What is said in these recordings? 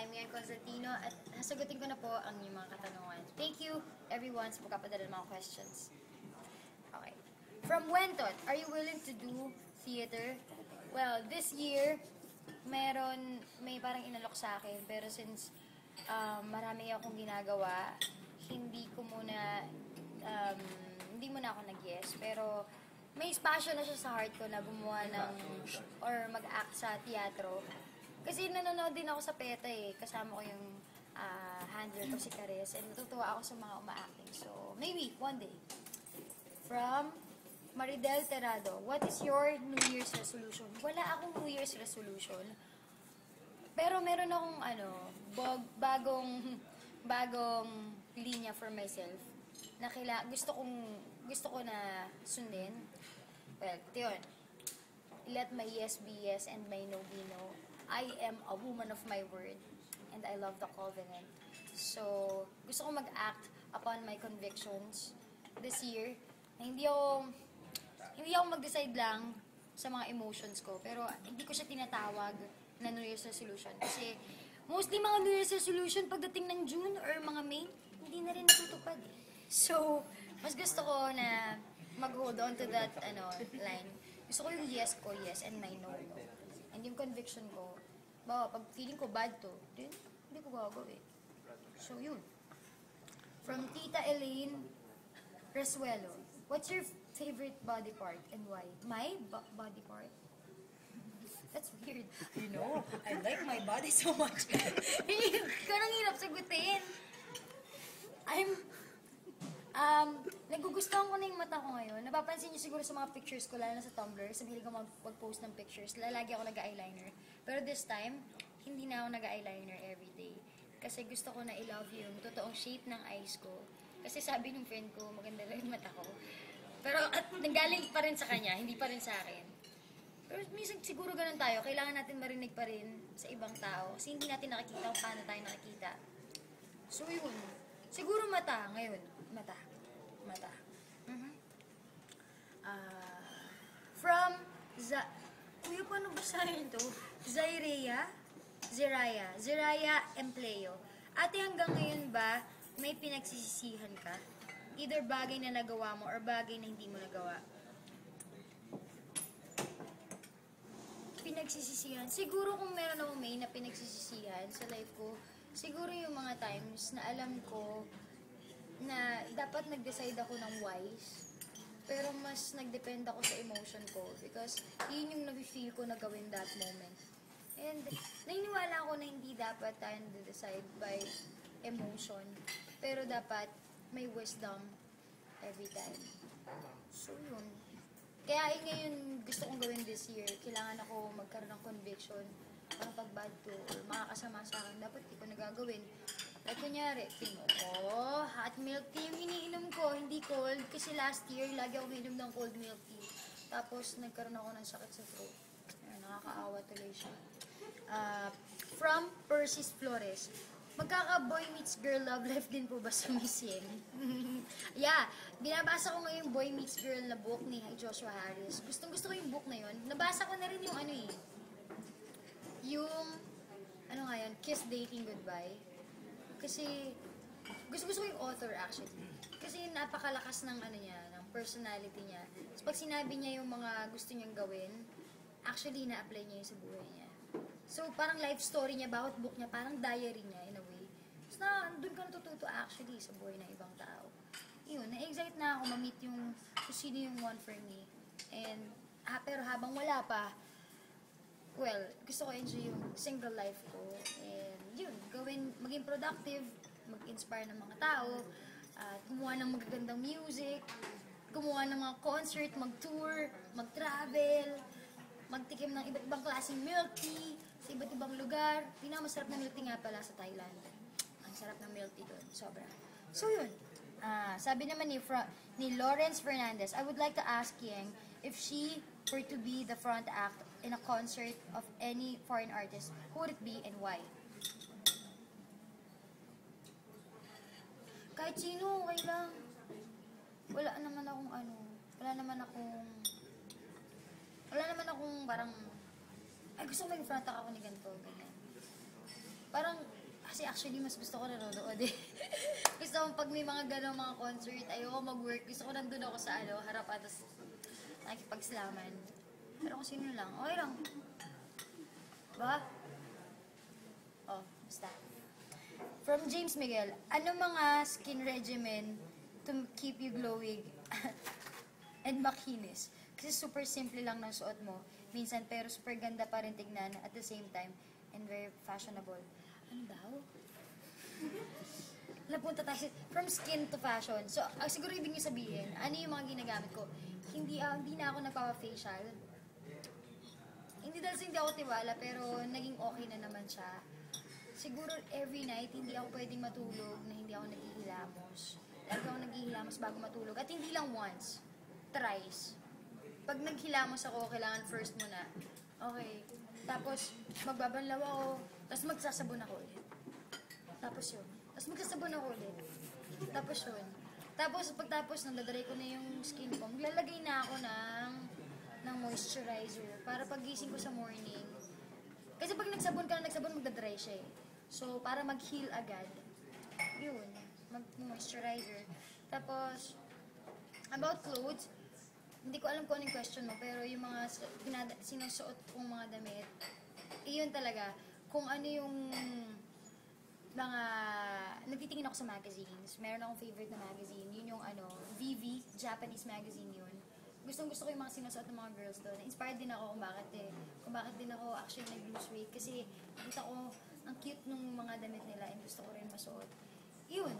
I'm Ian Constantino at sasagutin ko na po ang inyong mga katanungan. Thank you everyone sa pagkapadala ng mga questions. Okay. From Wentot, are you willing to do theater? Well, this year, may parang inalok sa akin, pero since marami akong ginagawa, hindi muna ako nag-yes, pero may passion na siya sa heart ko na gumawa or mag-act sa teatro. Kasi nanonood din ako sa PETA kasama ko yung handler ko si Caris, and natutuwa ako sa mga uma-acting. So, maybe, one day. From Maridel Terrado, what is your New Year's resolution? Wala akong New Year's resolution. Pero meron akong bagong linya for myself na gusto ko na sundin. Well, yun. Let my yes be yes and my no be no. I am a woman of my word and I love the covenant. So, gusto ko mag-act upon my convictions this year. Hindi ako mag-decide lang sa mga emotions ko, pero hindi ko siya tinatawag na New Year's resolution. Kasi mostly mga New Year's resolution pagdating ng June or mga May, hindi na rin natutupad. So, mas gusto ko na mag-hold on to that line. Gusto ko yung yes ko, yes, and my no, no. And yung conviction ko, pag feeling ko bad to, then hindi ko gagawin. So, yun. From Tita Elaine Resuelo, what's your favorite body part and why? My body part? That's weird. You know, I like my body so much. Karang hirap sagutin. Nagugustuhan ko na yung mata ko ngayon. Napapansin niyo siguro sa mga pictures ko, lalo na sa Tumblr, sa mahilig ako mag-post ng pictures, lalagi ako nag-eyeliner. Pero this time, hindi na ako nag-eyeliner everyday. Kasi gusto ko na i-love yung totoong shape ng eyes ko. Kasi sabi ng friend ko, maganda lang yung mata ko. Pero nanggaling pa rin sa kanya, hindi pa rin sa akin. Pero minsan siguro ganun tayo, kailangan natin marinig pa rin sa ibang tao. Kasi hindi natin nakikita kung paano tayo nakikita. So yun, siguro mata ngayon. Mata. From Kuya, paano basahin ito? Ziraya Empleo. Ate, hanggang ngayon ba may pinagsisisihan ka? Either bagay na nagawa mo or bagay na hindi mo nagawa. Pinagsisisihan. Siguro kung meron akong may na pinagsisisihan sa life ko, siguro yung mga times na alam ko na dapat nag-decide ako ng wise, pero mas nag-depend ako sa emotion ko because yun yung nafe-feel ko na gawin that moment. And naniniwala ako na hindi dapat tayo nag-decide by emotion, pero dapat may wisdom every time. So yun. Kaya ngayon gusto kong gawin this year, kailangan ako magkaroon ng conviction para pag bad to or makakasama sa akin, dapat di ko nagagawin. Like kunyari, hot milk tea yung iniinom ko, hindi cold. Kasi last year, lagi ako iniinom ng cold milk tea. Tapos, nagkaroon ako ng sakit sa throat. Nakakaawa tuloy siya. From Persis Flores, magkaka-boy meets girl love life din po ba sa Miss Yen? Yeah, binabasa ko ngayon Boy Meets Girl na book ni Joshua Harris. Gustong-gusto ko yung book na yun. Nabasa ko na rin yung Kiss Dating Goodbye. Kasi, gusto ko yung author actually. Kasi napakalakas ng ng personality niya. So, pag sinabi niya yung mga gusto niyang gawin, actually na-apply niya yun sa buhay niya. So, parang life story niya, bawat book niya, parang diary niya in a way. So, doon ka natututo actually sa buhay ng ibang tao. Yun, na-excite na ako ma-meet yung kung sino yung one for me. And, pero habang wala pa, well, gusto ko enjoy yung single life ko. And yun, maging productive, mag-inspire ng mga tao, gumawa ng magagandang music, gumawa ng mga concert, mag-tour, mag-travel, magtikim ng iba't ibang klaseng milk tea sa iba't ibang lugar. Pinakamasarap na milk tea nga pala sa Thailand. Ang sarap ng milk tea doon, sobra. So yun, sabi naman ni Lawrence Fernandez, I would like to ask Yang if she were to be the front act in a concert of any foreign artist, who would it be and why? Kahit sino, okay lang. Wala naman akong parang, ay gusto ko mag-front act ako ni ganito, ganyan. Parang, Kasi actually, mas gusto ko nanonood eh. Gusto ko pag may mga gano'ng mga concert, ayoko mag-work. Gusto ko nandun ako sa harapan, tapos nakikipagslaman. Pero kung sino lang, okay lang. Ba? Oh, basta. From James Miguel, ano mga skin regimen to keep you glowing and makinis? Kasi super simple lang ng suot mo. Minsan, pero super ganda pa rin tignan at the same time and very fashionable. Ano daw? Napunta tayo from skin to fashion. So, siguro ibig niyo sabihin, ano yung mga ginagamit ko? Hindi na ako nagpapa-facial. Hindi dahil sa hindi ako tiwala, pero naging okay na naman siya. Siguro every night, hindi ako pwedeng matulog na hindi ako naghihilamos. Lagi ako naghihilamos bago matulog. At hindi lang once, thrice. Pag naghilamos ako, kailangan first muna. Okay. Tapos, magbabanlaw ako, tapos magsasabon ako ulit. Tapos yun. Tapos magsasabon ako ulit. Tapos yun. Tapos, pagtapos, nandadaray ko na yung skin ko, maglalagay na ako ng moisturizer para pagising ko sa morning. Kasi pag nagsabon ka na nagsabon, magdadry siya eh. So, para mag-heal agad, yun, mag-moisturizer. Tapos, about clothes, hindi ko alam kung anong question mo, pero yung mga sinusuot kong mga damit, iyon talaga, kung ano yung mga, nagtitingin ako sa magazines. Meron akong favorite na magazine, yun yung VV, Japanese magazine yun. Gustong-gusto ko yung mga sinusuot ng mga girls doon. Inspired din ako kung bakit din ako actually nag-lose weight. Kasi nakita ko, ang cute nung mga damit nila and gusto ko rin masuot. Yun.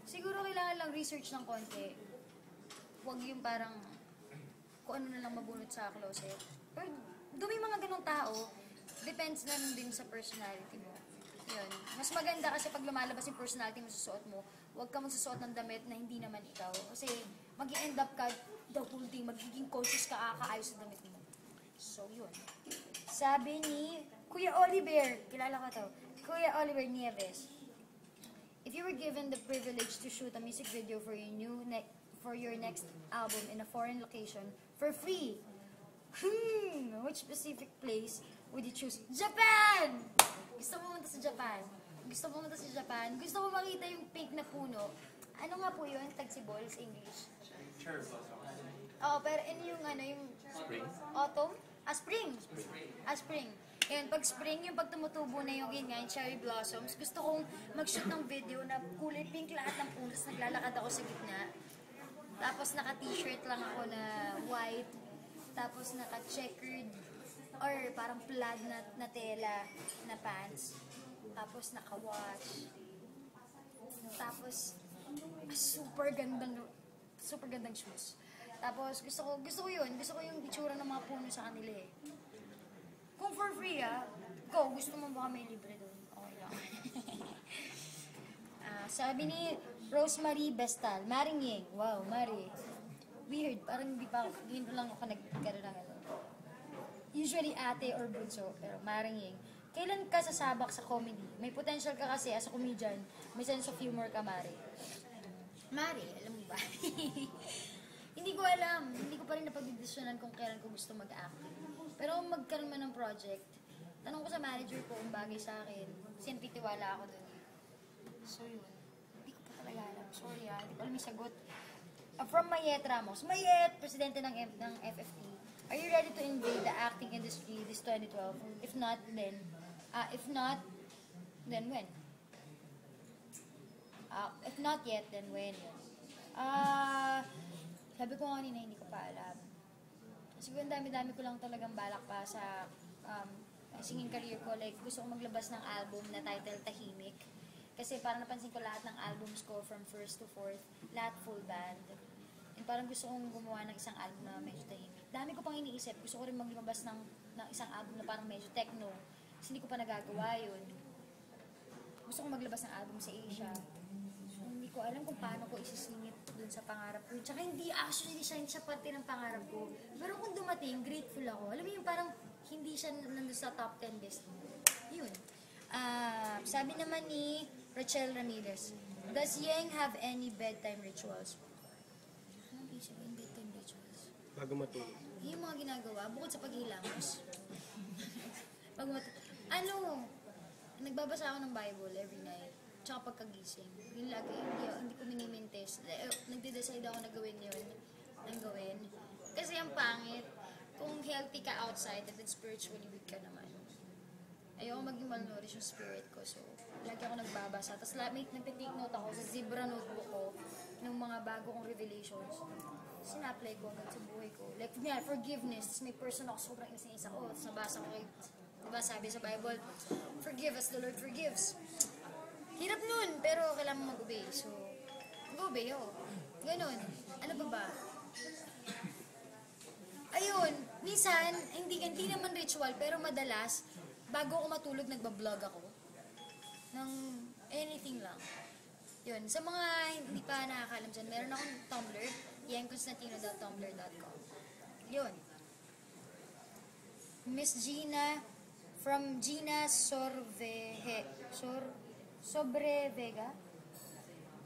Siguro kailangan lang research ng konti. Huwag yung parang kung ano na lang mabunot sa closet. Pero dumi mga ganong tao, depends na din sa personality mo. Yun. Mas maganda kasi pag lumalabas yung personality mo sa suot mo, huwag ka magsusuot ng damit na hindi naman ikaw. Kasi mag-i-end up ka the whole day, magiging conscious ka kakaayos sa damit mo. So, yun. Sabi ni Kuya Oliver, kilala ko to, Kuya Oliver Nieves, if you were given the privilege to shoot a music video for your next album in a foreign location for free, which specific place would you choose? Japan! Gusto mo pumunta sa Japan. Gusto ko makita yung pink na puno. Ano nga po yun? Tagsibol sa English. Cherry blossom. Oo, pero yung yung Spring? autumn? Spring. Spring. Ayan, pag spring, yung pag tumutubo na yung cherry blossoms, gusto kong mag-shoot ng video na kulay pink lahat ng puno, tapos naglalakad ako sa gitna. Tapos naka-t-shirt lang ako na white, tapos naka-checkered, or parang plaid na tela na pants, tapos naka-watch. Tapos, super gandang shoes. Tapos, gusto ko yun. Gusto ko yung itsura ng mga puno sa kanila eh. Kung for free go. Gusto mo ba kami libre doon? Okay lang. Sabi ni Rosemary Bestal, Maring Ying. Wow, Mari. Weird. Parang hindi lang ako nagkaroon ng usually ate or bunso, pero Maring Ying. Kailan ka sasabak sa comedy? May potential ka kasi as a comedian. May sense of humor ka, Mari. Mari, alam mo ba? Hindi ko alam. Hindi ko pa rin napagdidesisyonan kung kailan ko gusto mag-acting. Pero kung magkaroon man ng project, tanong ko sa manager ko kung bagay sa akin. Kasi nagtitiwala ako dun. So yun. Hindi ko pa talaga alam. Sorry hindi ko alam yung sagot. From Mayet Ramos. Mayet, presidente ng FFT. Are you ready to invade the acting industry this 2012? If not, then when? If not yet, then when? Sabi ko kanina, hindi ko pa alam. Siguro dami-dami ko lang talagang balak pa sa singing career ko. Like, gusto kong maglabas ng album na title Tahimik. Kasi parang napansin ko lahat ng albums ko from first to fourth, lahat full band. And parang gusto kong gumawa ng isang album na medyo tahimik. Dami ko pang iniisip. Gusto ko rin maglabas ng isang album na parang medyo techno. Kasi hindi ko pa nagagawa yun. Gusto kong maglabas ng album sa Asia. Hindi ko alam kung paano ko isisingit dun sa pangarap ko. Tsaka hindi siya parte ng pangarap ko. Pero kung dumating, grateful ako. Alam mo yung parang hindi siya nandun sa top 10 list. Yun. Sabi naman ni Rachel Ramirez, does Yang have any bedtime rituals? Anong isip yung bedtime rituals? Bago matulog. Yung mga ginagawa, bukod sa paghilamos. nagbabasa ako ng Bible every night. Tsaka pagkagising. Yun lagi. Hindi ko minimintes. Nagde-decide ako na gawin yun. Nang gawin. Kasi ang pangit, kung healthy ka outside and then spiritually weak ka naman. Ayoko maging malnourished yung spirit ko. So, lagi ako nagbabasa. Tapos nagtitake note ako sa Zebra notebook ko ng mga bago kong revelations. Sina-apply ko agad sa buhay ko. Like, forgiveness. Tapos may person ako sobrang isa ko. Tapos nabasa ko kay, diba sabi sa Bible, forgive as the Lord forgives. Hirap nun, pero kailangan mo mag-obey. So, mag-obey ako. Ganon. Ano pa ba? Ayun, minsan, hindi naman ritual, pero madalas, bago ako matulog, nagbablog ako. Ng anything lang. Yun, sa mga hindi pa nakakalam dyan, meron akong Tumblr, yenconstantino.tumblr.com. Yun. Miss Gina, from Gina Sobrevega?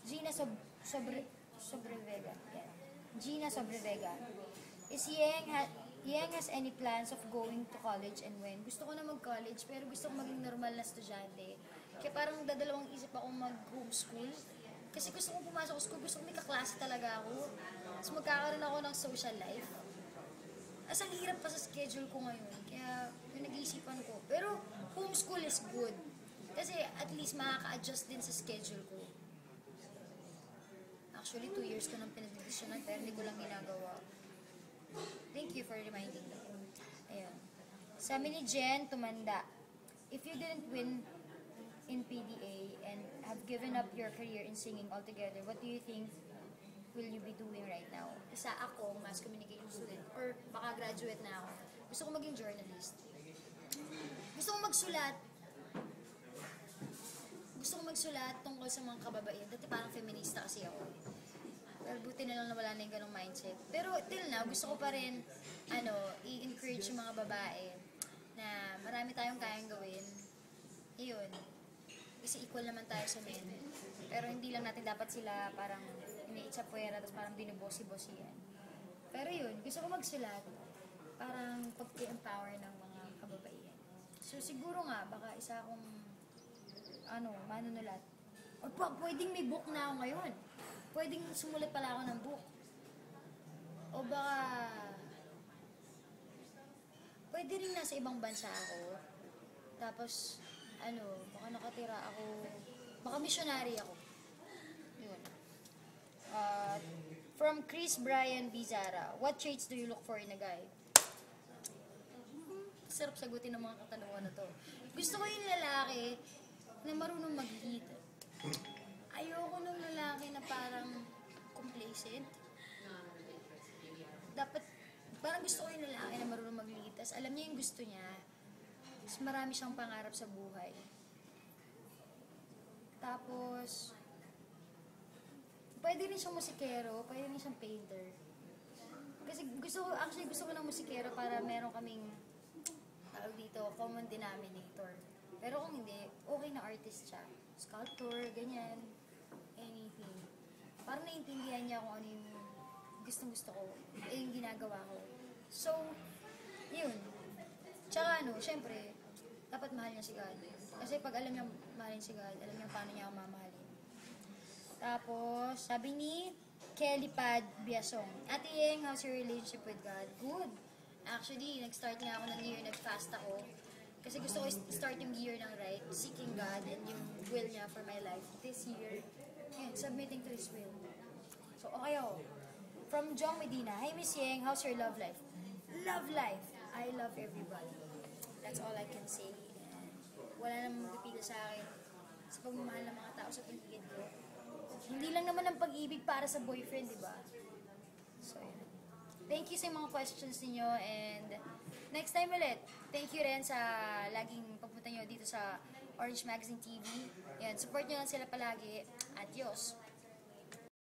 Gina Sobrevega. Yeah. Gina Sobrevega. Is Yang has any plans of going to college and when? Gusto ko na mag-college, pero gusto ko maging normal na estudyante. Kaya parang dadalawang isip ako mag-homeschool. Kasi gusto kong pumasok sa school, gusto kong may kaklase talaga ako. Tapos magkakaroon ako ng social life. As ang hirap pa sa schedule ko ngayon, kaya yung nag-iisipan ko. Pero homeschool is good. Kasi at least makaka-adjust din sa schedule ko. Actually, 2 years ko nang pinag-desisyonan, pero hindi ko lang ginagawa. Thank you for reminding me. Ayan. Sabi ni Jen Tumanda, if you didn't win in PDA and have given up your career in singing altogether, what do you think will you be doing right now? Isa ako, mass communication student, or baka graduate na ako. Gusto ko maging journalist. Gusto ko magsulat. Gusto ko magsulat tungkol sa mga kababaihan. Dati parang feminista kasi ako. Pero buti na lang na wala na yung ganong mindset. Pero till now, gusto ko pa rin, i-encourage yung mga babae na marami tayong kayang gawin. Iyon. Kasi equal naman tayo sa men. Pero hindi lang natin dapat sila parang iniitsapwera, tapos parang binubosi-bosi yan. Pero yun, gusto ko magsulat. Parang pag-empower ng mga kababaihan. So siguro nga, baka isa akong, manunulat. O pwedeng may book na ako ngayon. Pwedeng sumulat pala ako ng book. O baka, pwede rin nasa ibang bansa ako. Tapos, baka nakatira ako, baka missionary ako. Yun. From Chris Brian Bizarra, what traits do you look for in a guy? Sarap sagutin ng mga katanungan na to. Gusto ko yung lalaki na marunong mag-lead. Ayoko nung lalaki na parang complacent. Dapat, parang gusto ko yung lalaki na marunong mag-lead. Tapos alam niya yung gusto niya. Tapos marami siyang pangarap sa buhay. Tapos, pwede rin siyang musikero, pwede rin siyang painter. Kasi gusto ko ng musikero para meron kaming, tawag dito, common denominator. Pero kung hindi, okay na artist siya. Sculptor, ganyan. Anything. Parang naiintindihan niya kung ano yung gustong-gusto ko. Yung ginagawa ko. So, yun. Tsaka syempre, dapat mahal niya si God. Kasi pag alam niya mahalin si God, alam niya paano niya ako mamahalin. Tapos, sabi ni Kelly Pad Biasong, Ate Yeng, how's your relationship with God? Good. Actually, nag-start nga ako ng year, nag-fast ako. Kasi gusto ko start yung year ng right, seeking God and yung will niya for my life this year. And submitting to His will. So, okay ako. From Jong Medina, Hi Miss Yeng, how's your love life? Love life. I love everybody. That's all I can say. And wala namang magpipila sa akin sa pagmamahal ng mga tao sa paligid ko. Hindi lang naman ang pag-ibig para sa boyfriend, di ba? So, yun. Thank you sa mga questions niyo and next time ulit. Thank you rin sa laging pagpunta nyo dito sa Orange Magazine TV. Yan, support nyo lang sila palagi. Adios!